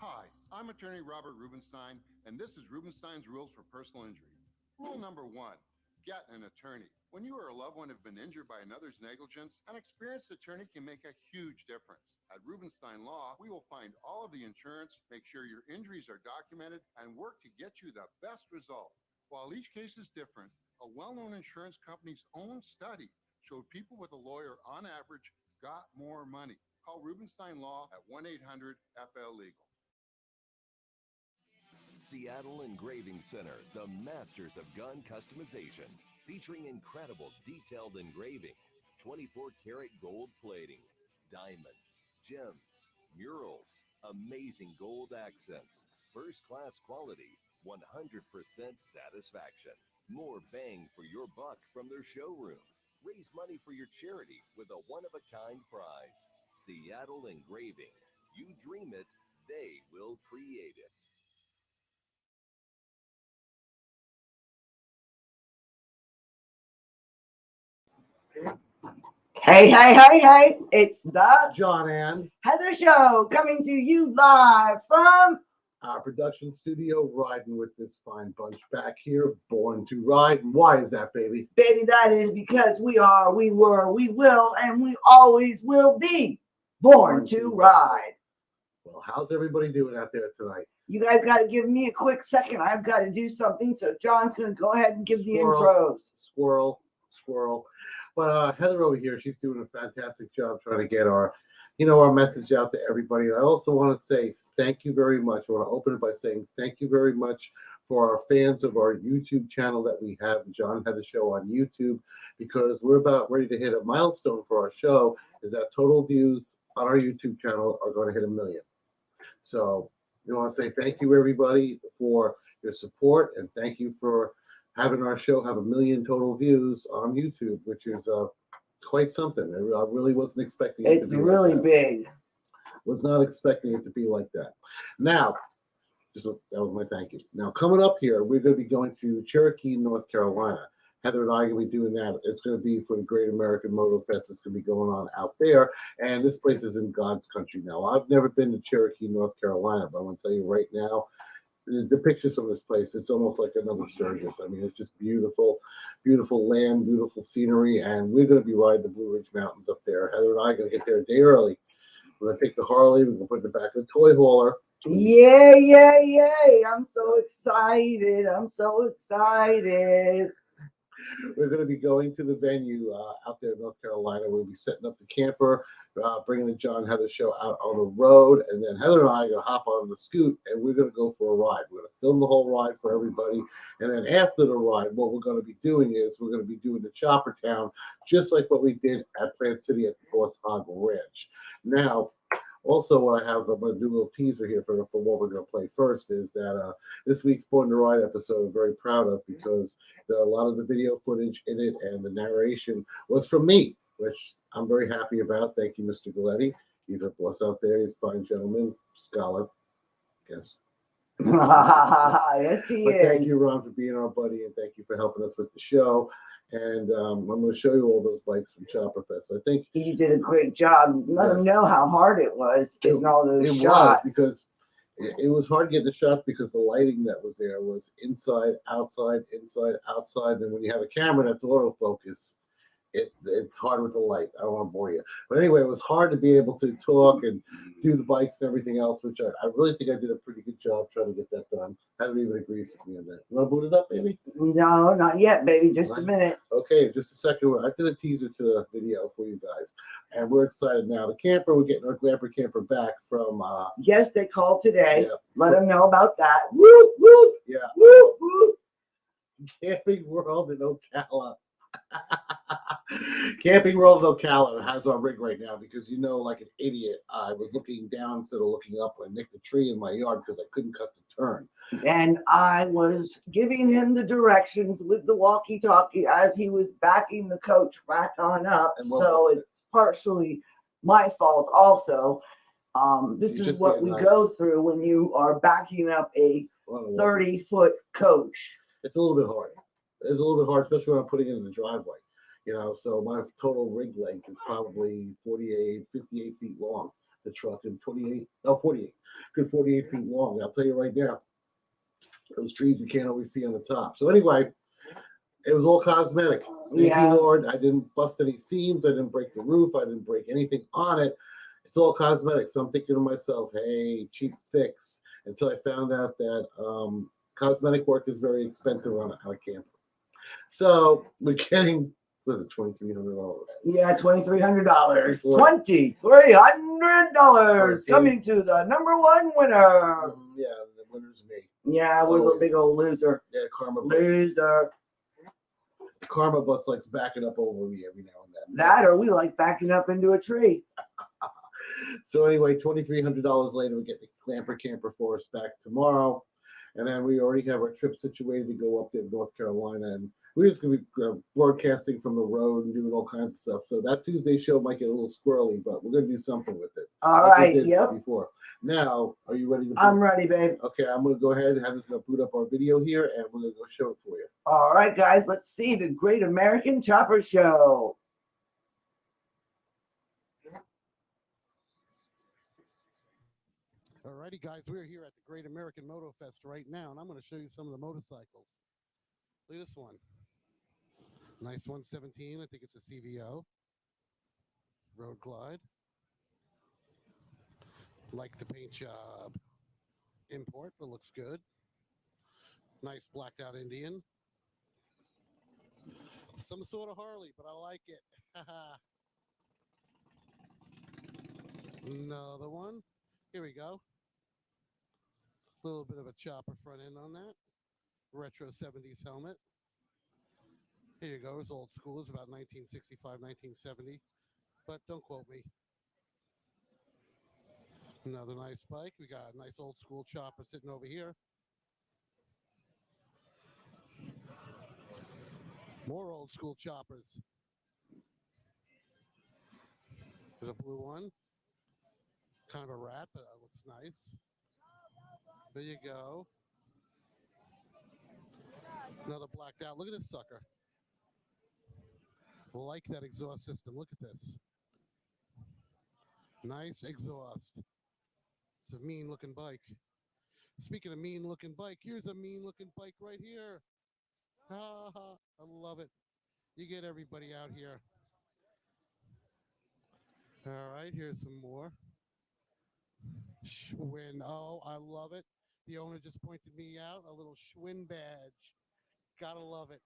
Hi, I'm attorney Robert Rubenstein, and this is Rubenstein's Rules for Personal Injury. Rule number one, get an attorney. When you or a loved one have been injured by another's negligence, an experienced attorney can make a huge difference. At Rubenstein Law, we will find all of the insurance, make sure your injuries are documented, and work to get you the best result. While each case is different, a well-known insurance company's own study showed people with a lawyer on average got more money. Call Rubenstein Law at 1-800-FL-LEGAL. Seattle Engraving Center, the masters of gun customization, featuring incredible detailed engraving, 24-karat gold plating, diamonds, gems, murals, amazing gold accents, first-class quality, 100% satisfaction. More bang for your buck from their showroom. Raise money for your charity with a one-of-a-kind prize. Seattle Engraving. You dream it, they will create it. Hey, it's the John and Heather Show coming to you live from our production studio, riding with this fine bunch back here, born to ride. And why is that, baby? Baby, that is because we are, we were, we will, and we always will be born to ride. Well, how's everybody doing out there tonight? You guys got to give me a quick second. I've got to do something, so John's going to go ahead and give the intros. Squirrel. But Heather over here, she's doing a fantastic job trying to get our message out to everybody. And I also want to say thank you very much. I want to open it by saying thank you very much for our fans of our YouTube channel that we have, John Heather Show on YouTube, because we're about ready to hit a milestone for our show, is that total views on our YouTube channel are going to hit 1 million. So we want to say thank you, everybody, for your support, and thank you for having our show have 1 million total views on YouTube, which is quite something. I really wasn't expecting it to be really like big. Was not expecting it to be like that. Now, that was my thank you. Now, coming up here, we're going to be going to Cherokee, North Carolina. Heather and I are going to be doing that. It's going to be for the Great American Moto Fest. It's going to be going on out there. And this place is in God's country now. I've never been to Cherokee, North Carolina, but I'm going to tell you right now, the pictures from this place, it's almost like another Sturgis. I mean, it's just beautiful, beautiful land, beautiful scenery. And we're going to be riding the Blue Ridge Mountains up there. Heather and I are going to get there a day early. We're going to take the Harley. We're going to put it in the back of the toy hauler. Yay. I'm so excited. We're going to be going to the venue out there in North Carolina. We'll be setting up the camper, bringing the John Heather show out on the road. And then Heather and I are going to hop on the scoot and we're going to go for a ride. We're going to film the whole ride for everybody. And then after the ride, what we're going to be doing is we're going to be doing the Chopper Town, just like what we did at Plant City at the Boss Hog Ranch. Now, also, what I have, I'm going to do a little teaser here for what we're going to play first is that this week's Born to Ride episode I'm very proud of because a lot of the video footage in it and the narration was from me, which I'm very happy about. Thank you, Mr. Galletti. He's our boss out there. He's a fine gentleman, scholar, I guess. Yes, he but is. Thank you, Ron, for being our buddy, and thank you for helping us with the show. And I'm going to show you all those bikes from Chopper Fest. I think you did a great job. Let them know how hard it was getting all those shots. Was because it was hard getting the shots because the lighting that was there was inside, outside, and when you have a camera that's autofocus, it's hard with the light. I don't want to bore you. But anyway, it was hard to be able to talk and do the bikes and everything else, which I really think I did a pretty good job trying to get that done. Heather even agrees with me on that. You want to boot it up, baby? No, not yet, baby. Just a minute. Okay, just a second. I did a teaser to the video for you guys, and we're excited now. The camper, we're getting our Glamper camper back from... yes, they called today. Yeah. Let them know about that. Whoop, whoop. Yeah. Whoop, whoop. Camping World in Ocala. Camping World in Ocala has our rig right now because, like an idiot, I was looking down instead of looking up. I nicked a tree in my yard because I couldn't cut the turn. And I was giving him the directions with the walkie-talkie as he was backing the coach back on up. So it's partially my fault also. This is what we go through when you are backing up a 30-foot coach. It's a little bit hard. It's a little bit hard, especially when I'm putting it in the driveway. So my total rig length is probably 58 feet long. The truck and 48 feet long. I'll tell you right now, those trees you can't always see on the top. So anyway, it was all cosmetic. Thank you, Lord. I didn't bust any seams. I didn't break the roof. I didn't break anything on it. It's all cosmetic. So I'm thinking to myself, hey, cheap fix. Until I found out that cosmetic work is very expensive on a camper. So we're getting, what is it, $2,300? Yeah, $2,300. $2,300 coming to the number one winner. Yeah, the winner's me. Yeah, we're the big old loser. Yeah, Karma loser. Karma Bus likes backing up over me every now and then. That or we like backing up into a tree. So anyway, $2,300 later, we get the Glamper camper for us back tomorrow. And then we already have our trip situated to go up there to North Carolina. And we're just going to be broadcasting from the road and doing all kinds of stuff. So that Tuesday show might get a little squirrely, but we're going to do something with it. All right, yep. Before. Now, are you ready to I'm ready, babe. Okay, I'm going to go ahead and have this boot up our video here, and we're going to go show it for you. All right, guys, let's see the Great American Chopper Show. Alrighty, guys, we're here at the Great American Moto Fest right now, and I'm going to show you some of the motorcycles. Look at this one. Nice 117. I think it's a CVO. Road Glide. Like the paint job. Import, but looks good. Nice blacked out Indian. Some sort of Harley, but I like it. Another one. Here we go. A little bit of a chopper front end on that. Retro 70s helmet. Here you go. It's old school. It's about 1965, 1970. But don't quote me. Another nice bike. We got a nice old school chopper sitting over here. More old school choppers. There's a blue one. Kind of a rat, but it looks nice. There you go. Another blacked out. Look at this sucker. Like that exhaust system. Look at this. Nice exhaust. It's a mean looking bike. Speaking of mean looking bike, here's a mean looking bike right here. Ha ha. I love it. You get everybody out here. All right, here's some more. Schwinn. Oh, I love it. The owner just pointed me out. A little Schwinn badge. Gotta love it.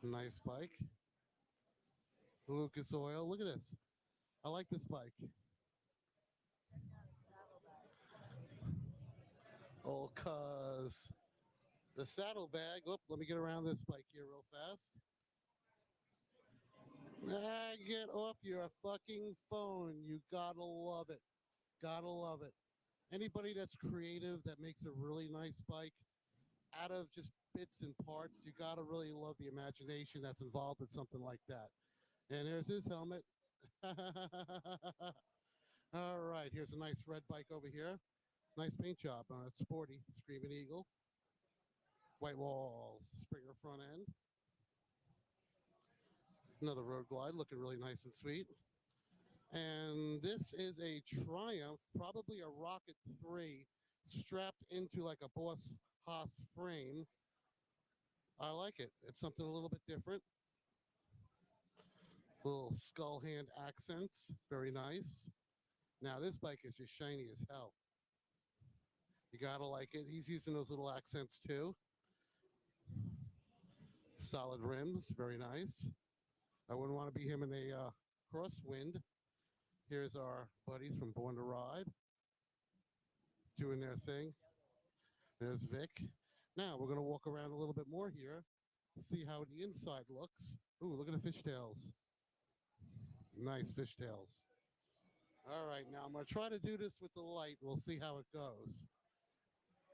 Nice bike. Lucas Oil. Look at this. I like this bike. Oh, cuz the saddlebag. Whoop, let me get around this bike here real fast. Ah, get off your fucking phone. You gotta love it. Gotta love it. Anybody that's creative that makes a really nice bike out of just bits and parts, you gotta really love the imagination that's involved with something like that. And there's his helmet. All right, here's a nice red bike over here. Nice paint job on it. Sporty. Screaming Eagle. White walls. Springer front end. Another Road Glide looking really nice and sweet. And this is a Triumph, probably a Rocket 3, strapped into like a Boss Haas frame. I like it. It's something a little bit different. Little skull hand accents. Very nice. Now this bike is just shiny as hell. You gotta like it. He's using those little accents too. Solid rims. Very nice. I wouldn't want to be him in a crosswind. Here's our buddies from Born to Ride doing their thing. There's Vic. Now we're going to walk around a little bit more here, see how the inside looks. Ooh, look at the fishtails. Nice fishtails. All right, now I'm going to try to do this with the light. We'll see how it goes.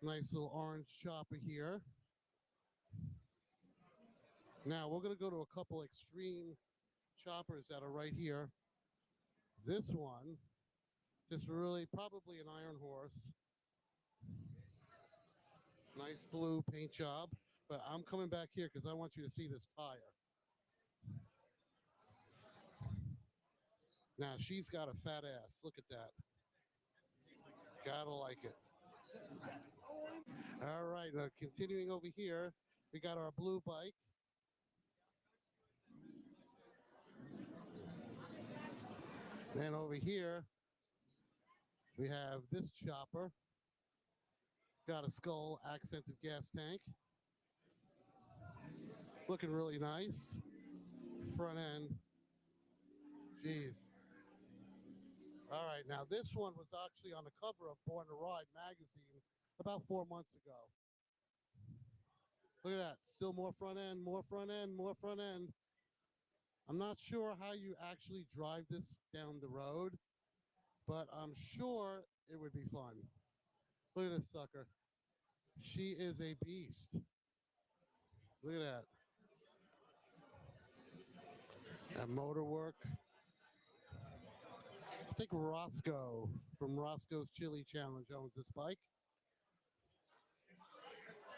Nice little orange chopper here. Now we're going to go to a couple extreme choppers that are right here. This one, just really probably an iron horse. Nice blue paint job, but I'm coming back here because I want you to see this tire. Now she's got a fat ass. Look at that. Gotta like it. All right, continuing over here, we got our blue bike. And over here, we have this chopper. Got a skull accented gas tank. Looking really nice. Front end. Jeez. All right, now this one was actually on the cover of Born to Ride magazine about 4 months ago. Look at that. Still more front end, more front end, more front end. I'm not sure how you actually drive this down the road, but I'm sure it would be fun. Look at this sucker. She is a beast. Look at that. That motor work. I think Roscoe from Roscoe's Chili Challenge owns this bike.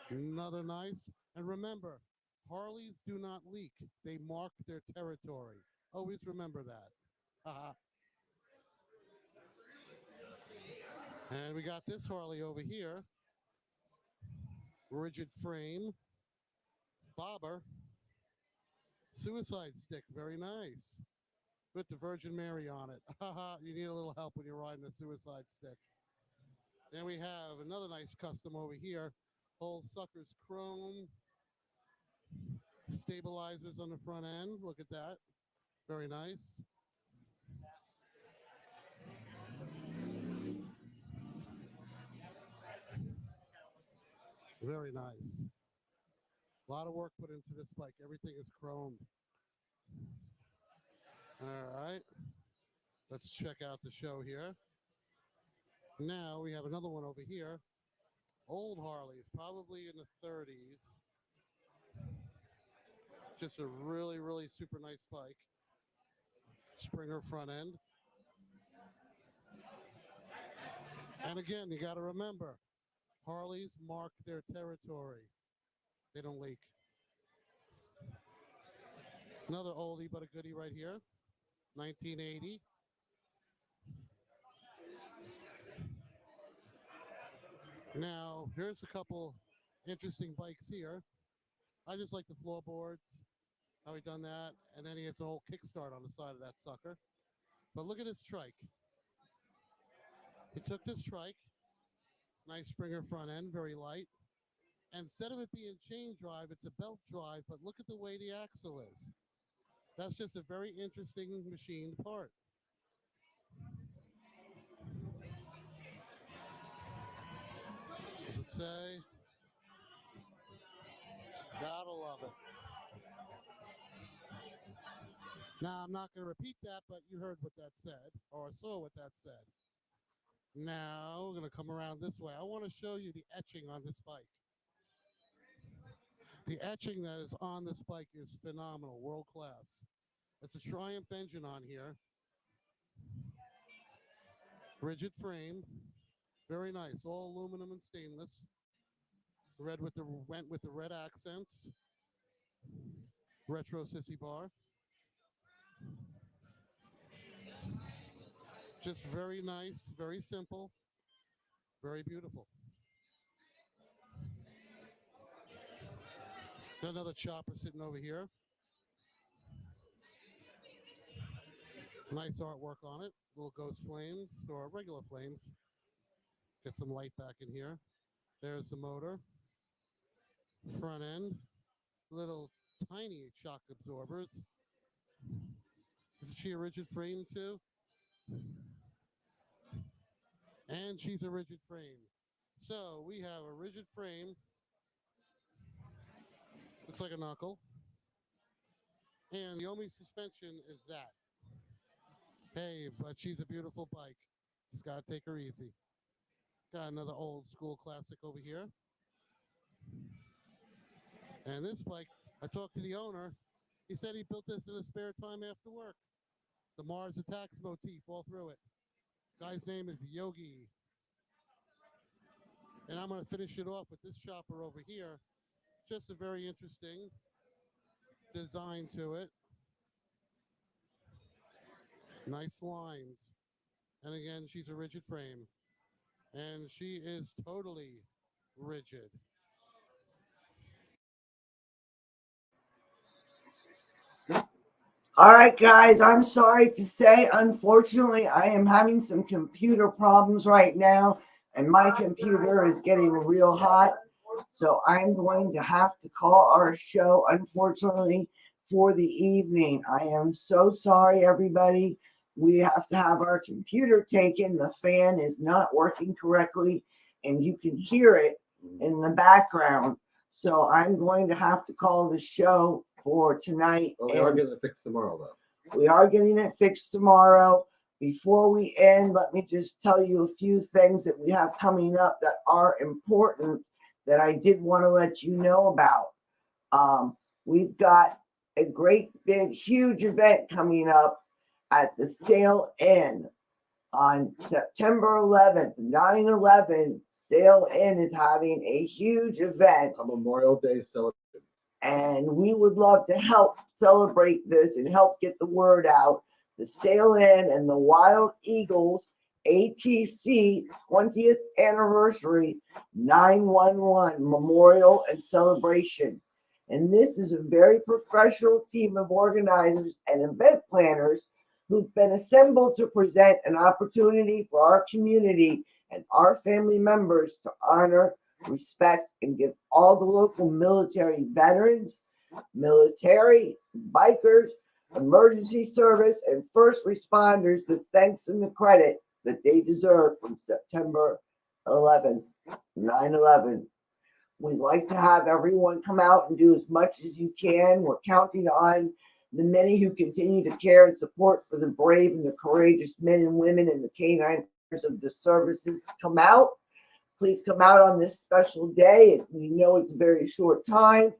Another nice. And remember, Harleys do not leak. They mark their territory. Always remember that. And we got this Harley over here. Rigid frame. Bobber. Suicide stick. Very nice. With the Virgin Mary on it. You need a little help when you're riding a suicide stick. Then we have another nice custom over here. Whole sucker's chrome. Stabilizers on the front end. Look at that. Very nice. Very nice. A lot of work put into this bike. Everything is chromed. All right. Let's check out the show here. Now we have another one over here. Old Harleys, probably in the 30s. Just a really, really super nice bike. Springer front end. And again, you got to remember, Harleys mark their territory. They don't leak. Another oldie but a goodie right here, 1980. Now, here's a couple interesting bikes here. I just like the floorboards, how he done that, and then he has an old kickstart on the side of that sucker. But look at his trike. He took this trike, nice Springer front end, very light. And instead of it being chain drive, it's a belt drive, but look at the way the axle is. That's just a very interesting machined part. Does it say? Gotta love it. Now, I'm not going to repeat that, but you heard what that said, or saw what that said. Now, we're going to come around this way. I want to show you the etching on this bike. The etching that is on this bike is phenomenal, world class. It's a Triumph engine on here. Rigid frame. Very nice. All aluminum and stainless. Went with the red accents. Retro sissy bar. Just very nice, very simple, very beautiful. Got another chopper sitting over here. Nice artwork on it. Little ghost flames or regular flames. Get some light back in here. There's the motor. Front end. Little tiny shock absorbers. Is she a rigid frame too? And she's a rigid frame. So we have a rigid frame. Looks like a knuckle. And the only suspension is that. Hey, but she's a beautiful bike. Just gotta take her easy. Got another old school classic over here. And this bike, I talked to the owner. He said he built this in his spare time after work. The Mars Attacks motif all through it. Guy's name is Yogi. And I'm going to finish it off with this chopper over here. Just a very interesting design to it. Nice lines. And again, she's a rigid frame. And she is totally rigid. All right, guys, I'm sorry to say, unfortunately, I am having some computer problems right now, and my computer is getting real hot. So I'm going to have to call our show, unfortunately, for the evening. I am so sorry, everybody. We have to have our computer taken. The fan is not working correctly, and you can hear it in the background. So I'm going to have to call the show for tonight. Well, we are getting it fixed tomorrow, though. We are getting it fixed tomorrow. Before we end, let me just tell you a few things that we have coming up that are important that I did want to let you know about. We've got a great, big, huge event coming up at the Sail Inn on September 11th, 9/11. Sail Inn is having a huge event. A Memorial Day celebration. And we would love to help celebrate this and help get the word out. The Sail Inn and the Wild Eagles ATC 20th Anniversary 911 Memorial and Celebration. And this is a very professional team of organizers and event planners who've been assembled to present an opportunity for our community and our family members to honor, respect, and give all the local military veterans, military, bikers, emergency service, and first responders the thanks and the credit that they deserve from September 11th, 9/11. We'd like to have everyone come out and do as much as you can. We're counting on the many who continue to care and support for the brave and the courageous men and women and the canine of the services to come out. Please come out on this special day. We know it's a very short time,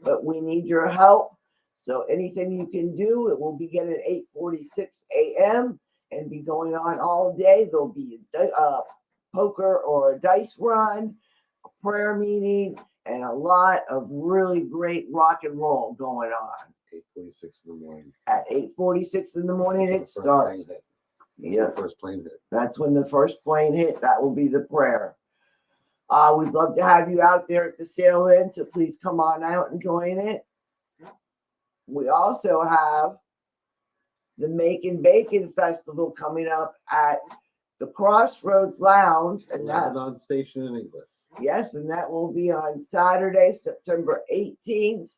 but we need your help. So anything you can do, it will begin at 8:46 a.m. and be going on all day. There'll be poker or a dice run, a prayer meeting, and a lot of really great rock and roll going on. 8:46 in the morning. At 8:46 in the morning, it starts. Yeah, first plane hit. That's when the first plane hit. That will be the prayer. We'd love to have you out there at the sail-in, so please come on out and join it. We also have the Macon Bacon Festival coming up at the Crossroads Lounge, and that Lebanon Station in Inglis. yes, and that will be on Saturday, September 18th.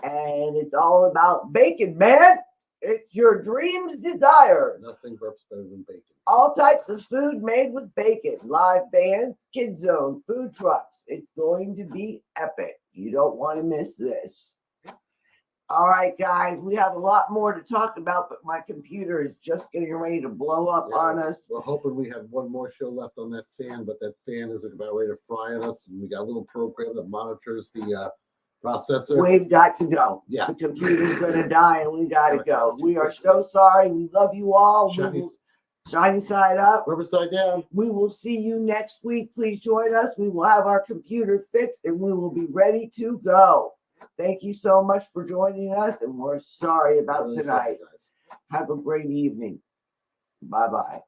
And it's all about bacon, man. It's your dream's desire. Nothing burps better than bacon. All types of food made with bacon, live bands, kid zone, food trucks. It's going to be epic. You don't want to miss this. All right, guys, we have a lot more to talk about, but my computer is just getting ready to blow up on us. We're hoping we have one more show left on that fan, but that fan is about ready to fry on us. And we got a little program that monitors the processor. We've got to go. Yeah. The computer's going to die and we got to go. We are so sorry. We love you all. Shiny side up. Rubber side down. We will see you next week. Please join us. We will have our computer fixed and we will be ready to go. Thank you so much for joining us, and we're sorry about tonight. Have a great evening. Bye-bye.